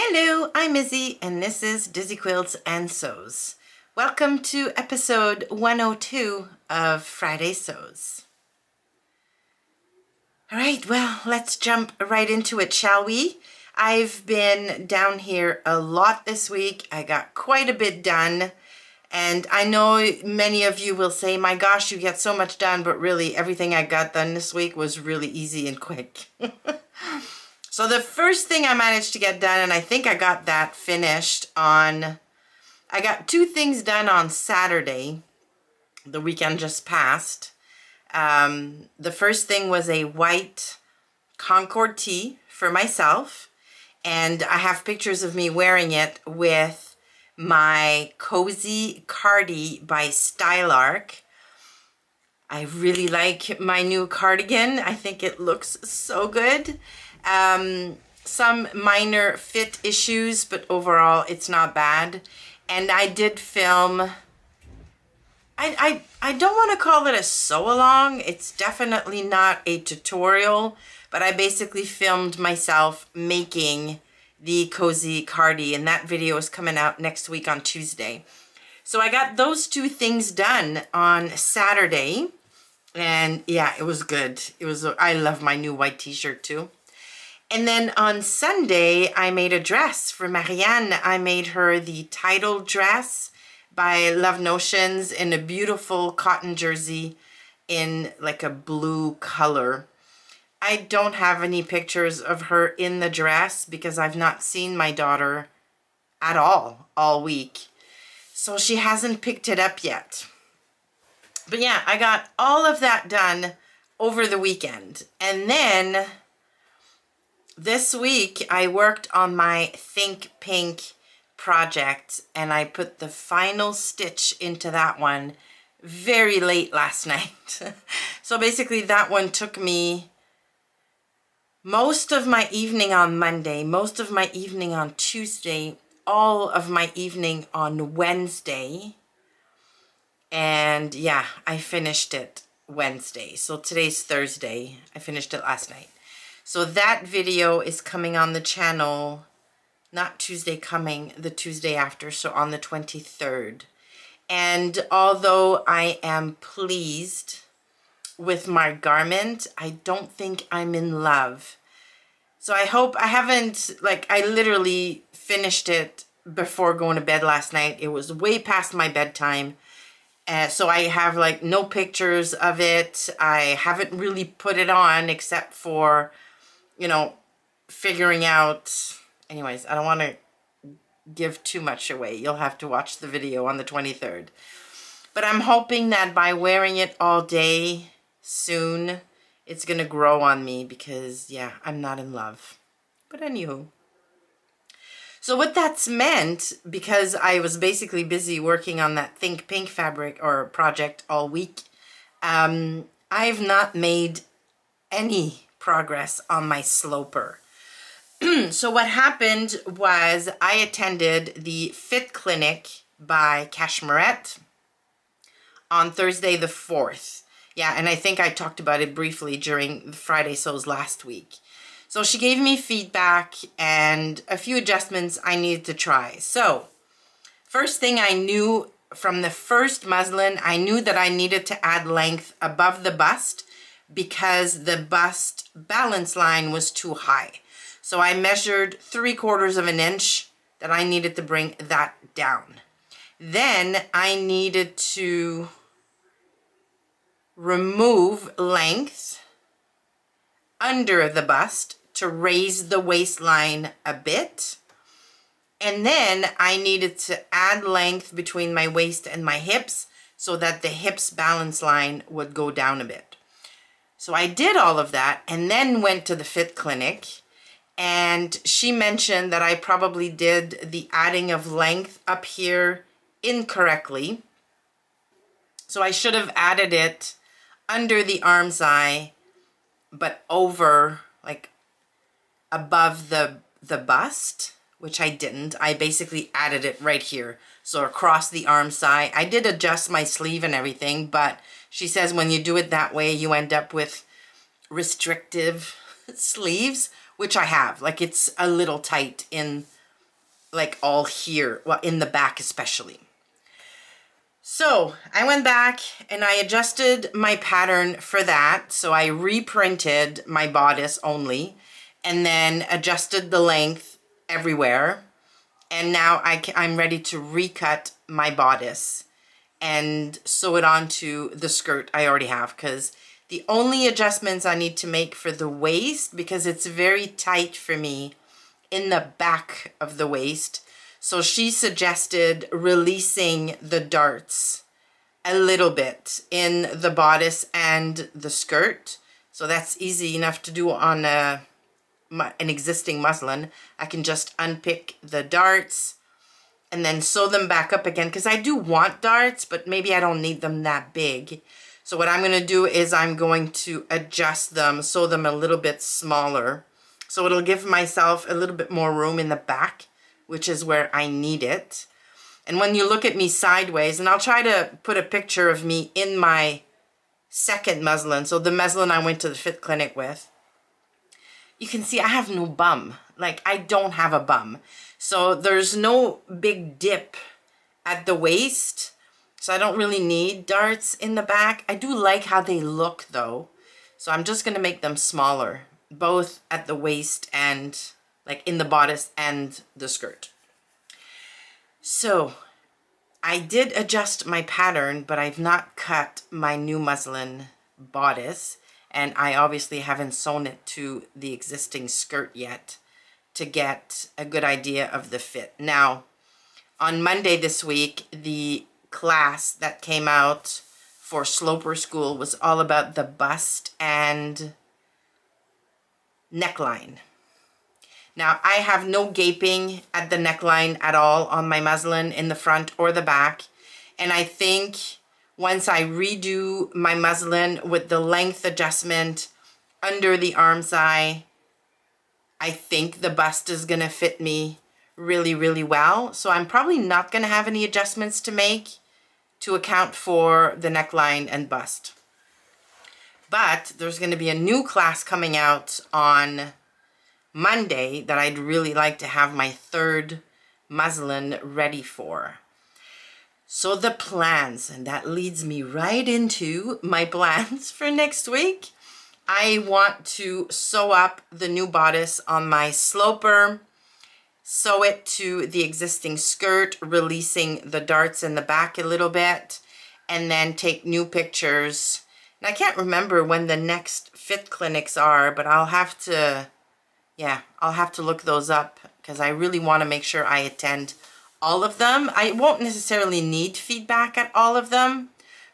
Hello, I'm Izzy, and this is Dizzy Quilts and Sews. Welcome to episode 102 of Friday Sews. All right, well, let's jump right into it, shall we? I've been down here a lot this week. I got quite a bit done, and I know many of you will say, my gosh, you get so much done, but really everything I got done this week was really easy and quick. So the first thing I managed to get done, and I think I got that finished I got two things done on Saturday. The weekend just passed. The first thing was a white Concord tee for myself, and I have pictures of me wearing it with my Cozy Cardi by Stylark. I really like my new cardigan. I think it looks so good. Some minor fit issues, but overall it's not bad. And I did film, I don't want to call it a sew-along. It's definitely not a tutorial, but I basically filmed myself making the Cozy Cardi, and that video is coming out next week on Tuesday. So I got those two things done on Saturday, and yeah, it was good. I love my new white t-shirt too. And then on Sunday, I made a dress for Marianne. I made her the title dress by Love Notions in a beautiful cotton jersey in like a blue color. I don't have any pictures of her in the dress because I've not seen my daughter at all week. So she hasn't picked it up yet. But yeah, I got all of that done over the weekend. And then this week, I worked on my Think Pink project, and I put the final stitch into that one very late last night. So basically, that one took me most of my evening on Monday, most of my evening on Tuesday, all of my evening on Wednesday. And yeah, I finished it Wednesday. So today's Thursday. I finished it last night. So that video is coming on the channel, not Tuesday coming, the Tuesday after, so on the 23rd. And although I am pleased with my garment, I don't think I'm in love. So I hope, I literally finished it before going to bed last night. It was way past my bedtime. So I have like no pictures of it. I haven't really put it on except for, you know, figuring out, anyways, I don't want to give too much away. You'll have to watch the video on the 23rd. But I'm hoping that by wearing it all day soon, it's going to grow on me because, yeah, I'm not in love. But anywho. So what that's meant, because I was basically busy working on that Think Pink fabric or project all week, I've not made any progress on my sloper. So what happened was I attended the Fit Clinic by Cashmerette on Thursday the 4th. Yeah, and I think I talked about it briefly during Friday Sews last week. So she gave me feedback and a few adjustments I needed to try. So first thing I knew from the first muslin, I knew that I needed to add length above the bust because the bust balance line was too high. So I measured 3/4 of an inch that I needed to bring that down. Then I needed to remove length under the bust to raise the waistline a bit. And then I needed to add length between my waist and my hips so that the hips balance line would go down a bit. So I did all of that and then went to the Fit Clinic, and she mentioned that I probably did the adding of length up here incorrectly. So I should have added it under the arm's eye, but over, like above the bust, which I didn't. I basically added it right here. So across the arm side. I did adjust my sleeve and everything, but she says when you do it that way, you end up with restrictive sleeves, which I have. Like, it's a little tight in like all here, well, in the back especially. So I went back and I adjusted my pattern for that. So I reprinted my bodice only and then adjusted the length everywhere. And now I'm ready to recut my bodice and sew it onto the skirt I already have, because the only adjustments I need to make for the waist, because it's very tight for me in the back of the waist. So she suggested releasing the darts a little bit in the bodice and the skirt. So that's easy enough to do on an existing muslin. I can just unpick the darts and then sew them back up again, because I do want darts, but maybe I don't need them that big. So what I'm going to do is I'm going to adjust them, sew them a little bit smaller. So it'll give myself a little bit more room in the back, which is where I need it. And when you look at me sideways, and I'll try to put a picture of me in my second muslin, so the muslin I went to the fit clinic with, you can see I have no bum. Like, I don't have a bum. So there's no big dip at the waist. So I don't really need darts in the back. I do like how they look though. So I'm just gonna make them smaller, both at the waist and like in the bodice and the skirt. So I did adjust my pattern, but I've not cut my new muslin bodice. And I obviously haven't sewn it to the existing skirt yet to get a good idea of the fit. Now, on Monday this week, the class that came out for Sloper School was all about the bust and neckline. Now, I have no gaping at the neckline at all on my muslin in the front or the back. And I think once I redo my muslin with the length adjustment under the armscye, I think the bust is gonna fit me really, really well. So I'm probably not gonna have any adjustments to make to account for the neckline and bust. But there's gonna be a new class coming out on Monday that I'd really like to have my third muslin ready for. So the plans, and that leads me right into my plans for next week. I want to sew up the new bodice on my sloper, sew it to the existing skirt, releasing the darts in the back a little bit, and then take new pictures. And I can't remember when the next fit clinics are, but I'll have to look those up, because I really want to make sure I attend all of them. I won't necessarily need feedback at all of them,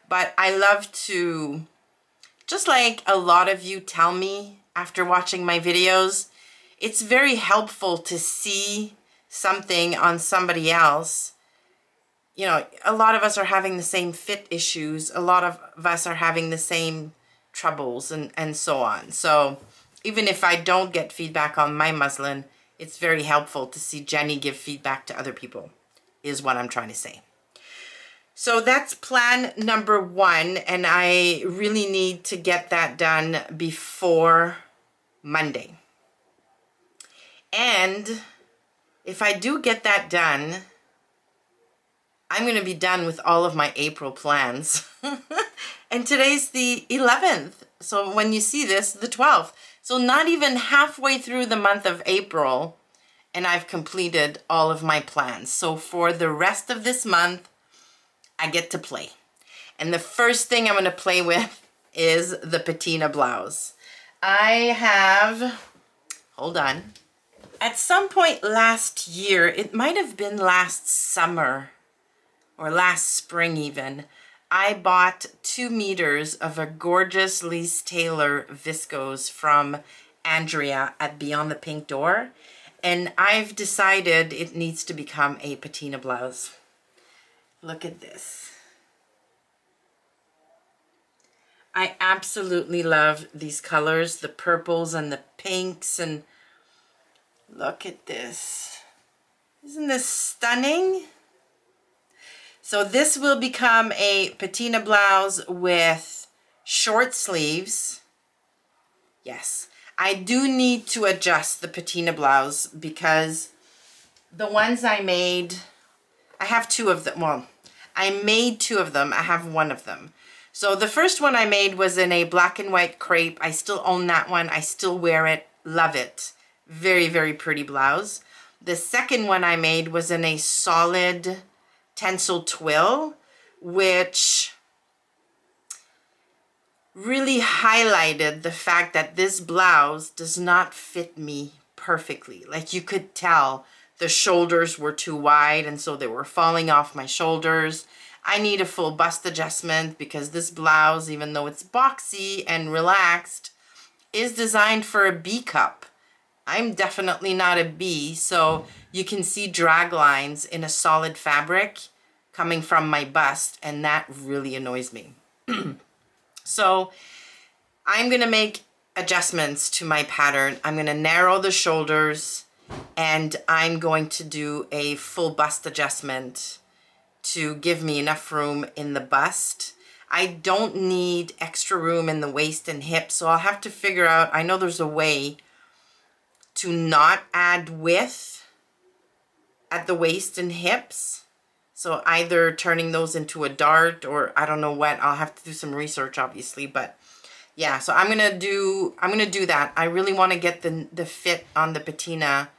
but I love to, just like a lot of you tell me after watching my videos, it's very helpful to see something on somebody else. You know, a lot of us are having the same fit issues. A lot of us are having the same troubles and so on. So even if I don't get feedback on my muslin, it's very helpful to see Jenny give feedback to other people, is what I'm trying to say. So that's plan number one, and I really need to get that done before Monday. And if I do get that done, I'm going to be done with all of my April plans. And today's the 11th. So when you see this, the 12th. So not even halfway through the month of April, and I've completed all of my plans. So for the rest of this month, I get to play. And the first thing I'm going to play with is the Patina Blouse. I have, hold on, at some point last year, it might have been last summer or last spring even, I bought 2 meters of a gorgeous Lise Taylor viscose from Andrea at Beyond the Pink Door. And I've decided it needs to become a Patina blouse. Look at this. I absolutely love these colors, the purples and the pinks, and look at this. Isn't this stunning? So this will become a Patina blouse with short sleeves. Yes, I do need to adjust the Patina blouse because the ones I made, I have two of them. Well, I made two of them. I have one of them. So the first one I made was in a black and white crepe. I still own that one. I still wear it. Love it. Very, very pretty blouse. The second one I made was in a solid tencel twill, which really highlighted the fact that this blouse does not fit me perfectly. Like, you could tell the shoulders were too wide, and so they were falling off my shoulders. I need a full bust adjustment because this blouse, even though it's boxy and relaxed, is designed for a B cup. I'm definitely not a B, so you can see drag lines in a solid fabric coming from my bust, and that really annoys me. So I'm gonna make adjustments to my pattern. I'm gonna narrow the shoulders, and I'm going to do a full bust adjustment to give me enough room in the bust. I don't need extra room in the waist and hips, so I'll have to figure out, I know there's a way to not add width at the waist and hips. So either turning those into a dart, or I don't know what, I'll have to do some research obviously, but yeah, so I'm gonna do that. I really want to get the fit on the patina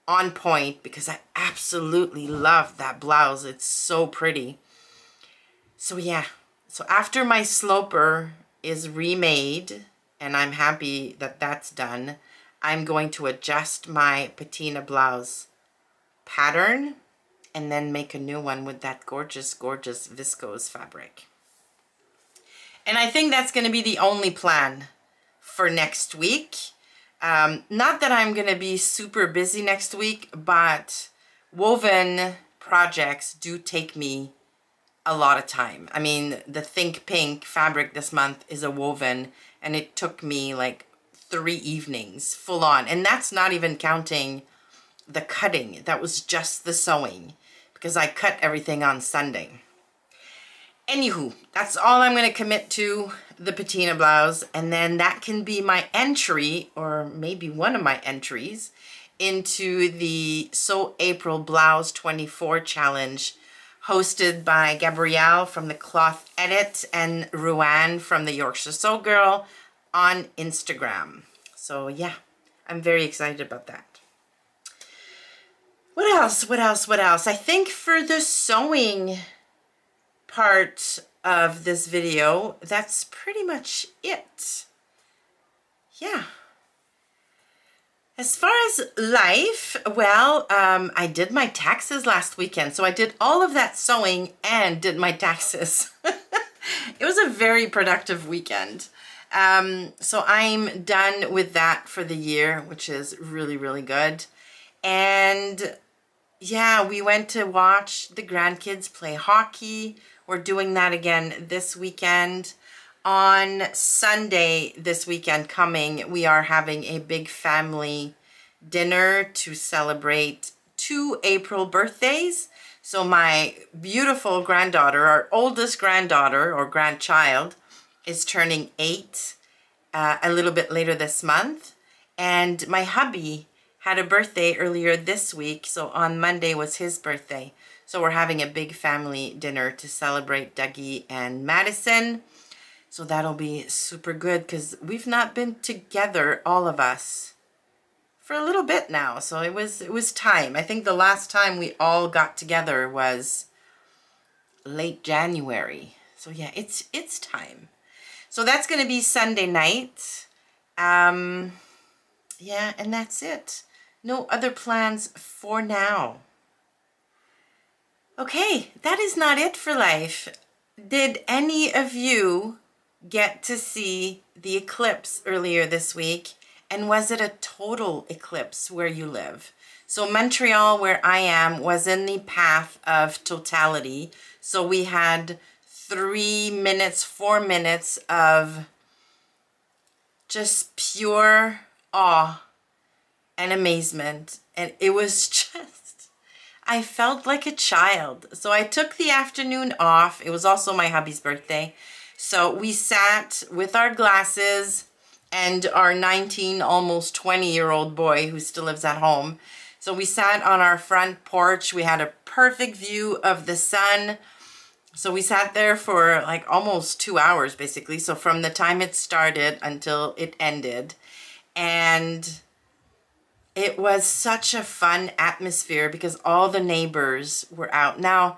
on point because I absolutely love that blouse. It's so pretty. So yeah, so after my sloper is remade, and I'm happy that that's done, I'm going to adjust my patina blouse pattern and then make a new one with that gorgeous, gorgeous viscose fabric. And I think that's going to be the only plan for next week. Not that I'm going to be super busy next week, but woven projects do take me a lot of time. I mean, the Think Pink fabric this month is a woven, and it took me like 3 evenings full on. And that's not even counting the cutting. That was just the sewing, because I cut everything on Sunday. Anywho, that's all I'm going to commit to, the patina blouse, and then that can be my entry, or maybe one of my entries, into the Sew April Blouse 24 challenge, hosted by Gabrielle from the Cloth Edit and Ruan from the Yorkshire Sew Girl on Instagram. So yeah, I'm very excited about that. What else? What else? What else? I think for the sewing part of this video, that's pretty much it. Yeah. As far as life, well, I did my taxes last weekend, so I did all of that sewing and did my taxes. It was a very productive weekend. So I'm done with that for the year, which is really, really good. And yeah, we went to watch the grandkids play hockey. We're doing that again this weekend. On Sunday this weekend coming, we are having a big family dinner to celebrate 2 April birthdays. So my beautiful granddaughter, our oldest granddaughter or grandchild, is turning 8 a little bit later this month. And my hubby had a birthday earlier this week, so on Monday was his birthday. So we're having a big family dinner to celebrate Dougie and Madison. So that'll be super good because we've not been together, all of us, for a little bit now. So it was time. I think the last time we all got together was late January. So yeah, it's time. So that's going to be Sunday night. Yeah, and that's it. No other plans for now. Okay, that is not it for life. Did any of you get to see the eclipse earlier this week? And was it a total eclipse where you live? So Montreal, where I am, was in the path of totality. So we had 3 minutes, 4 minutes of just pure awe and amazement. And it was just, I felt like a child. So I took the afternoon off. It was also my hubby's birthday. So we sat with our glasses and our 19, almost 20-year-old boy who still lives at home, So we sat on our front porch. We had a perfect view of the sun. So we sat there for like almost 2 hours basically. So from the time it started until it ended. And it was such a fun atmosphere because all the neighbors were out. Now,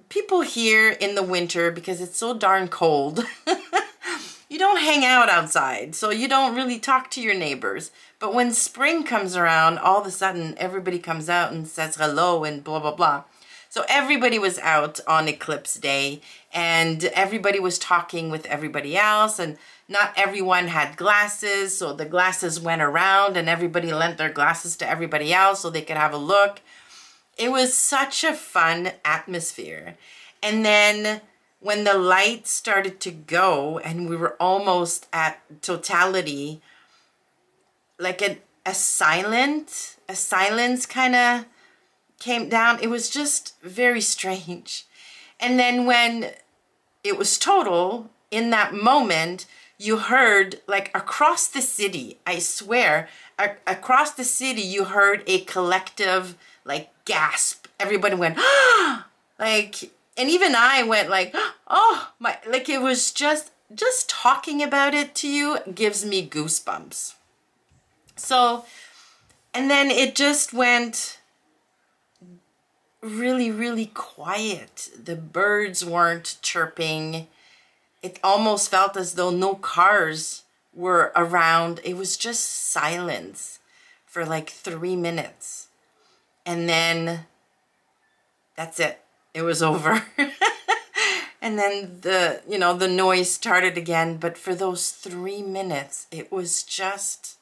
people here in the winter, because it's so darn cold, you don't hang out outside, so you don't really talk to your neighbors. But when spring comes around, all of a sudden everybody comes out and says hello and blah, blah, blah. So everybody was out on Eclipse Day, and everybody was talking with everybody else, and not everyone had glasses, so the glasses went around and everybody lent their glasses to everybody else so they could have a look. It was such a fun atmosphere. And then when the lights started to go and we were almost at totality, like a silence kind of came down. It was just very strange. And then when it was total, in that moment, you heard, like, across the city, I swear, across the city, you heard a collective, like, gasp. Everybody went, ah! Like, and even I went like, oh my, like it was just talking about it to you gives me goosebumps. So, and then it just went really, really quiet. The birds weren't chirping. It almost felt as though no cars were around. It was just silence for like 3 minutes. And then that's it. It was over. And then the noise started again. But for those 3 minutes, it was just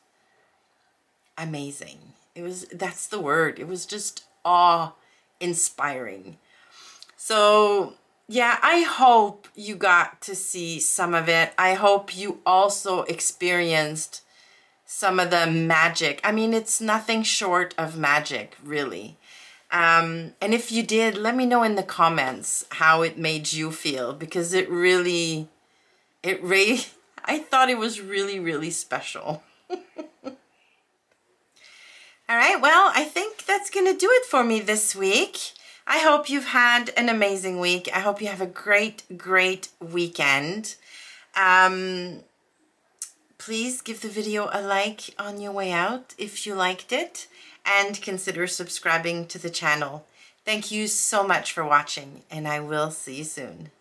amazing. That's the word. It was just awe-inspiring. So yeah, I hope you got to see some of it. I hope you also experienced some of the magic. I mean, it's nothing short of magic, really. And if you did, let me know in the comments how it made you feel, because I thought it was really, really special. All right, well, I think that's going to do it for me this week. I hope you've had an amazing week. I hope you have a great, great weekend. Please give the video a like on your way out if you liked it, and consider subscribing to the channel. Thank you so much for watching, and I will see you soon.